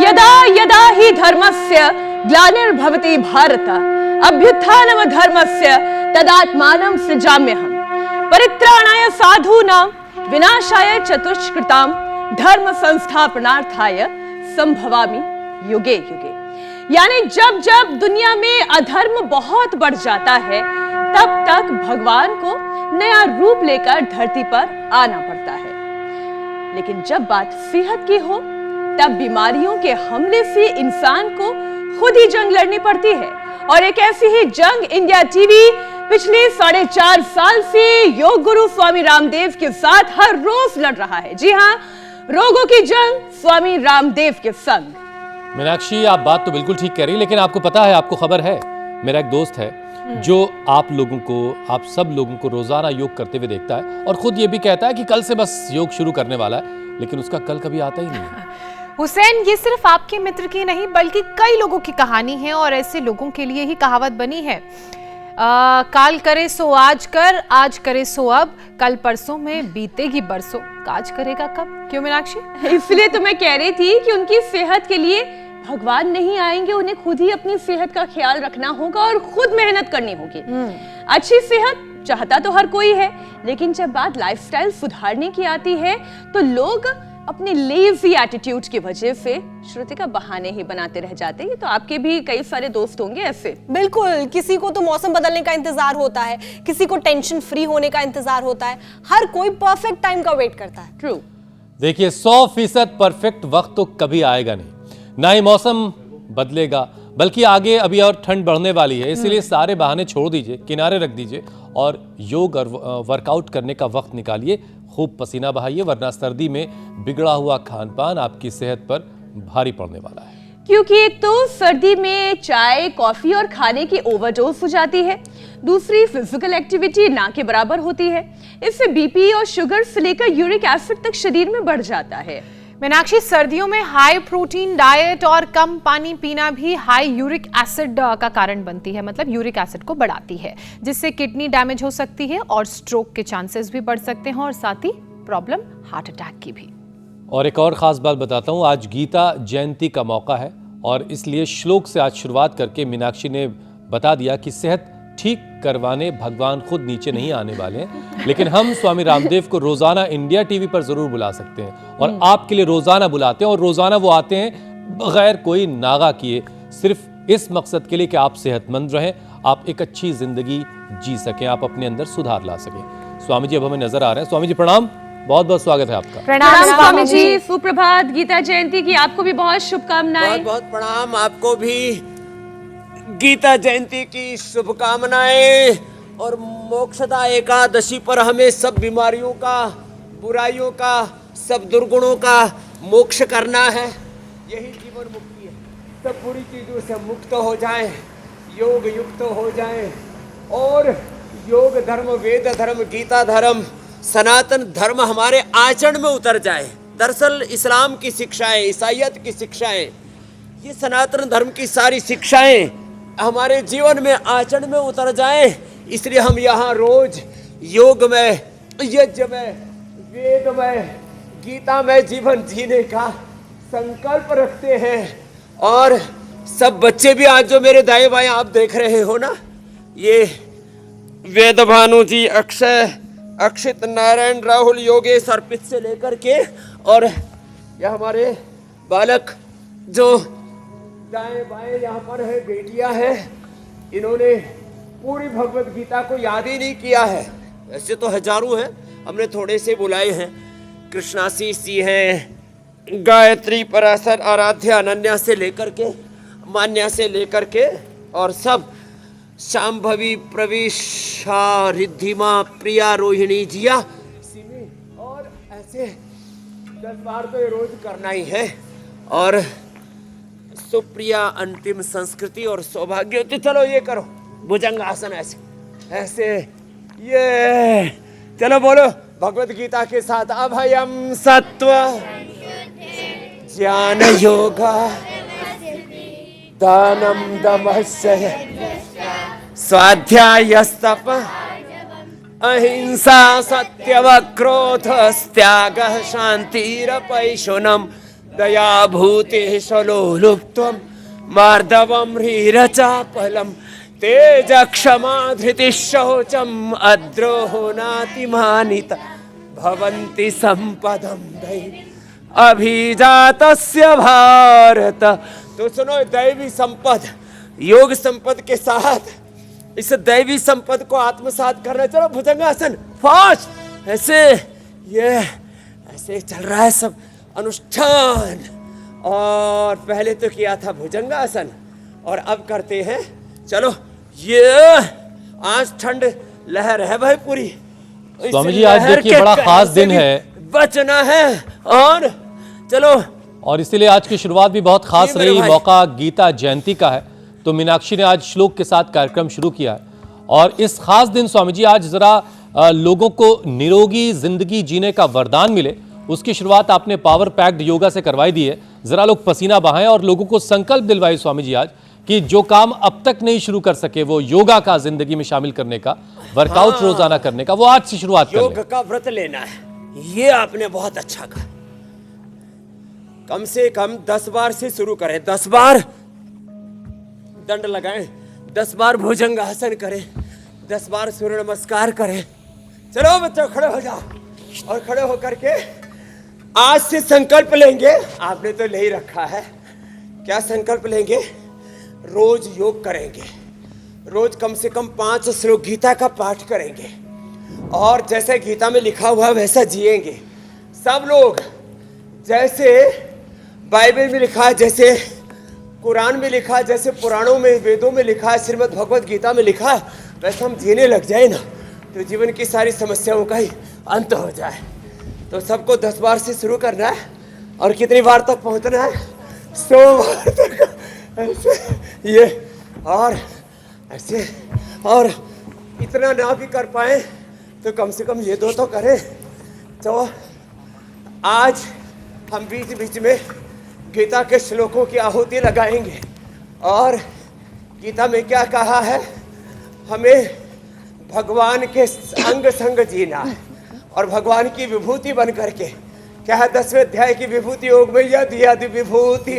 यदा यदा हि धर्मस्य ग्लानिर्भवति भारत अभ्युत्थानं धर्मस्य तदात्मानं सृजाम्यहम् परित्राणाय साधूनां विनाशाय चतुष्कृतां धर्म संस्थापनार्थाय संभवामि युगे युगे। यानी जब जब दुनिया में अधर्म बहुत बढ़ जाता है तब तक भगवान को नया रूप लेकर धरती पर आना पड़ता है। लेकिन जब बात सेहत की हो तब बीमारियों के हमले से इंसान को खुद ही जंग लड़नी पड़ती है। और एक ऐसी ही जंग इंडिया टीवी पिछले 4.5 साल से योग गुरु स्वामी रामदेव के साथ हर रोज लड़ रहा है। जी हाँ, रोगों की जंग स्वामी रामदेव के संग। मीनाक्षी, आप बात तो बिल्कुल ठीक कह रही, लेकिन आपको पता है, आपको खबर है, मेरा एक दोस्त है जो आप लोगों को, आप सब लोगों को रोजाना योग करते हुए देखता है और खुद ये भी कहता है कि कल से बस योग शुरू करने वाला है, लेकिन उसका कल कभी आता ही नहीं है। हुसैन, ये सिर्फ आपके मित्र की नहीं बल्कि कई लोगों की कहानी है और ऐसे लोगों के लिए ही कहावत बनी है, काल करे सो आज कर, आज करे सो अब, कल परसों में बीतेगी बरसों, काज करेगा कब। क्यों मीनाक्षी? इसलिए तो मैं कह रही थी कि उनकी सेहत के लिए भगवान नहीं आएंगे, उन्हें खुद ही अपनी सेहत का ख्याल रखना होगा और खुद मेहनत करनी होगी। अच्छी सेहत चाहता तो हर कोई है, लेकिन जब बात लाइफस्टाइल सुधारने की आती है तो लोग अपने लेजी एटीट्यूड की वजह से श्रुति का बहाने ही बनाते रह जाते हैं। तो आपके भी कई सारे दोस्त होंगे ऐसे। बिल्कुल, किसी को तो मौसम बदलने का इंतजार होता है, किसी को टेंशन फ्री होने का इंतजार होता है, हर कोई परफेक्ट टाइम का वेट करता है। ट्रू। देखिए, 100% परफेक्ट वक्त तो कभी आएगा नहीं, ना ही मौसम बदलेगा, बल्कि आगे अभी और ठंड बढ़ने वाली है। इसलिए सारे बहाने छोड़ दीजिए, किनारे रख दीजिए और योग और वर्कआउट करने का वक्त निकालिए। खूब पसीना बहाइए, वरना सर्दी में बिगड़ा हुआ खान पान आपकी सेहत पर भारी पड़ने वाला है। क्योंकि एक तो सर्दी में चाय, कॉफी और खाने की ओवरडोज हो जाती है, दूसरी फिजिकल एक्टिविटी ना के बराबर होती है। इससे बीपी और शुगर से लेकर यूरिक एसिड तक शरीर में बढ़ जाता है। मीनाक्षी, सर्दियों में हाई प्रोटीन डाइट और कम पानी पीना भी हाई यूरिक एसिड का कारण बनती है, मतलब यूरिक एसिड को बढ़ाती है, जिससे किडनी डैमेज हो सकती है और स्ट्रोक के चांसेस भी बढ़ सकते हैं और साथ ही प्रॉब्लम हार्ट अटैक की भी। और एक और खास बात बताता हूँ, आज गीता जयंती का मौका है और इसलिए श्लोक से आज शुरुआत करके मीनाक्षी ने बता दिया कि सेहत ठीक करवाने भगवान खुद नीचे नहीं आने वाले हैं, लेकिन हम स्वामी रामदेव को रोजाना इंडिया टीवी पर जरूर बुला सकते हैं और आपके लिए रोजाना बुलाते हैं। और रोजाना वो आते हैं बगैर कोई नागा किए, सिर्फ इस मकसद के लिए कि आप सेहतमंद रहें, आप एक अच्छी जिंदगी जी सकें, आप अपने अंदर सुधार ला सकें। स्वामी जी अब हमें नजर आ रहे हैं। स्वामी जी प्रणाम, बहुत बहुत स्वागत है आपका। प्रणाम स्वामी जी, सुप्रभात। गीता जयंती की आपको भी बहुत शुभकामनाएं। बहुत बहुत प्रणाम, आपको भी गीता जयंती की शुभकामनाएं। और मोक्षदा एकादशी पर हमें सब बीमारियों का, बुराइयों का, सब दुर्गुणों का मोक्ष करना है। यही जीवन मुक्ति है, सब बुरी चीजों से मुक्त हो जाएं, योग युक्त हो जाएं और योग धर्म, वेद धर्म, गीता धर्म, सनातन धर्म हमारे आचरण में उतर जाए। दरअसल इस्लाम की शिक्षाएं, ईसाईयत की शिक्षाएं, ये सनातन धर्म की सारी शिक्षाएं हमारे जीवन में, आचरण में उतर जाए। इसलिए हम यहाँ रोज योग में, यज्ञ में, वेद में, गीता में जीवन जीने का संकल्प रखते हैं। और सब बच्चे भी आज जो मेरे दाएं बाएं आप देख रहे हो ना, ये वेद भानु जी, अक्षय, अक्षित, नारायण, राहुल, योगेश, अर्पित से लेकर के, और यह हमारे बालक जो दाएं बाएं यहाँ पर है, बेटियां हैं, इन्होंने पूरी भगवत गीता को याद ही नहीं किया है। ऐसे तो हजारों हैं, हमने थोड़े से बुलाए हैं। कृष्णाशीष जी हैं, गायत्री, पराशर, आराध्या, अनन्या से लेकर के, मान्या से लेकर के, और सब शांभवी, प्रवेशा, रिद्धिमा, प्रिया, रोहिणी, जिया, सिमी, और ऐसे 10 बार तो ये रोज करना ही है। और सुप्रिया, अंतिम संस्कृति और सौभाग्यवती। चलो ये करो भुजंगासन, ऐसे ऐसे, ये चलो बोलो भगवत गीता के साथ, अभयम सत्व ज्ञान योगा दानम दमस्य स्वाध्यायस्तप अहिंसा सत्यव क्रोधस्त्यागः शान्तिरपैशुनम् दया भूतेशलोलुप्त्वं मार्दवं ह्रीरचापलं तेज क्षमा धृतिः शौचम् अद्रोहो नातिमानिता भवन्ति संपदं दैवी अभिजातस्य भारत। तो सुनो, दैवी संपद, योग संपद के साथ इस दैवी संपद को आत्मसात करना। चलो भुजंगासन फास्ट, ऐसे ये ऐसे चल रहा है सब अनुष्ठान। और पहले तो किया था भुजंगासन और अब करते हैं, चलो ये आज ठंड लहर है भाई पूरी। स्वामी जी आज देखिए बड़ा खास दिन है, बचना है और चलो। और इसीलिए आज की शुरुआत भी बहुत खास जी मेरे रही। भाई। मौका गीता जयंती का है, तो मीनाक्षी ने आज श्लोक के साथ कार्यक्रम शुरू किया है। और इस खास दिन स्वामी जी आज जरा लोगों को निरोगी जिंदगी जीने का वरदान मिले, उसकी शुरुआत आपने पावर पैक्ड योगा से करवाई दी है। जरा लोग पसीना बहाएं और लोगों को संकल्प दिलवाए स्वामी जी आज कि जो काम अब तक नहीं शुरू कर सके वो योगा का जिंदगी में शामिल करने का, वर्कआउट रोजाना करने का, वो आज से शुरुआत कर योग लें। का व्रत लेना है, ये आपने बहुत अच्छा कहा। कम से कम 10 बार से शुरू करें, 10 बार दंड लगाएं, 10 बार भुजंगासन करें, 10 बार सूर्य नमस्कार करें। चलो बच्चों खड़े हो जाओ और खड़े होकर के आज से संकल्प लेंगे। आपने तो ले ही रखा है, क्या संकल्प लेंगे? रोज योग करेंगे, रोज कम से कम 5 श्लोक गीता का पाठ करेंगे और जैसे गीता में लिखा हुआ वैसा जिएंगे सब लोग। जैसे बाइबल में लिखा है, जैसे कुरान में लिखा है, जैसे पुराणों में वेदों में लिखा है, श्रीमद् भगवत गीता में लिखा है, वैसे हम जीने लग जाए ना तो जीवन की सारी समस्याओं का ही अंत हो जाए। तो सबको 10 बार से शुरू करना है और कितनी बार तक पहुंचना है? 100 बार तक ऐसे ये और ऐसे। और इतना ना भी कर पाए तो कम से कम ये 2 तो करें। तो आज हम बीच बीच में गीता के श्लोकों की आहुति लगाएंगे और गीता में क्या कहा है, हमें भगवान के अंग संग जीना है और भगवान की विभूति बन करके। क्या है 10वें अध्याय की विभूति योग में? यदि यदि विभूति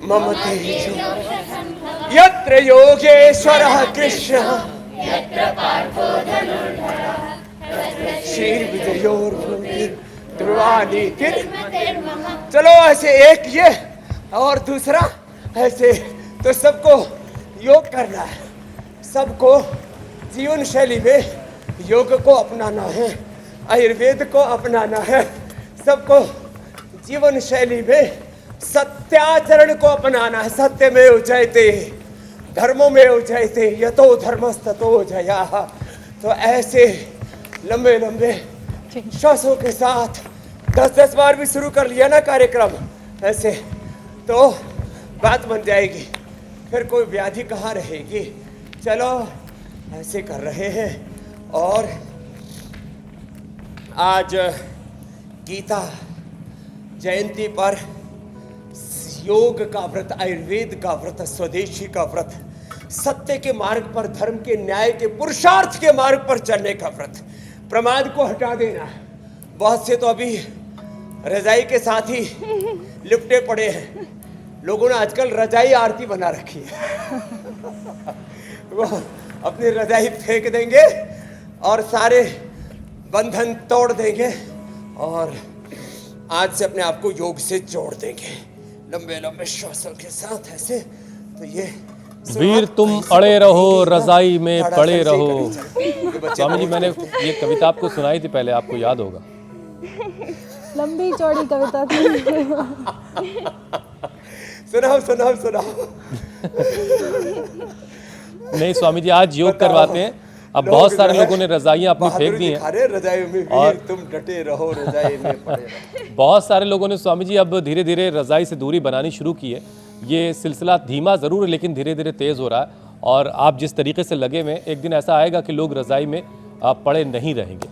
मम तेजो यत्र योगेश्वरः कृष्णः चलो ऐसे एक ये और दूसरा ऐसे। तो सबको योग करना है, सबको जीवन शैली में योग को अपनाना है, आयुर्वेद को अपनाना है, सबको जीवन शैली में सत्याचरण को अपनाना है। सत्य में जयते धर्मों में जयते यतो धर्मस्ततो जयाः। तो ऐसे लंबे लंबे श्वासों के साथ 10-10 बार भी शुरू कर लिया ना कार्यक्रम ऐसे, तो बात बन जाएगी, फिर कोई व्याधि कहाँ रहेगी। चलो ऐसे कर रहे हैं। और आज गीता जयंती पर योग का व्रत, आयुर्वेद का व्रत, स्वदेशी का व्रत, सत्य के मार्ग पर, धर्म के, न्याय के, पुरुषार्थ के मार्ग पर चलने का व्रत, प्रमाद को हटा देना है। बहुत से तो अभी रजाई के साथ ही लिपटे पड़े हैं। लोगों ने आजकल रजाई आरती बना रखी है वो अपनी रजाई फेंक देंगे और सारे बंधन तोड़ देंगे और आज से अपने आप को योग से जोड़ देंगे लंबे लंबे श्वासों के साथ ऐसे। तो ये वीर तुम अड़े रहो रजाई में पड़े रहो। स्वामी जी मैंने ये कविता आपको सुनाई थी पहले, आपको याद होगा। लंबी चौड़ी कविता थी। सुनाओ सुनाओ सुनाओ। नहीं स्वामी जी आज योग करवाते हैं। अब बहुत सारे लोगों ने रजाइयां अपनी फेंक दी हैं। रजाई में वीर तुम डटे रहो रजाई में पड़े रहो। बहुत सारे लोगों ने स्वामी जी अब धीरे धीरे रजाई से दूरी बनानी शुरू की है। ये सिलसिला धीमा ज़रूर है लेकिन धीरे धीरे तेज़ हो रहा है और आप जिस तरीके से लगे हुए एक दिन ऐसा आएगा कि लोग रजाई में पड़े नहीं रहेंगे।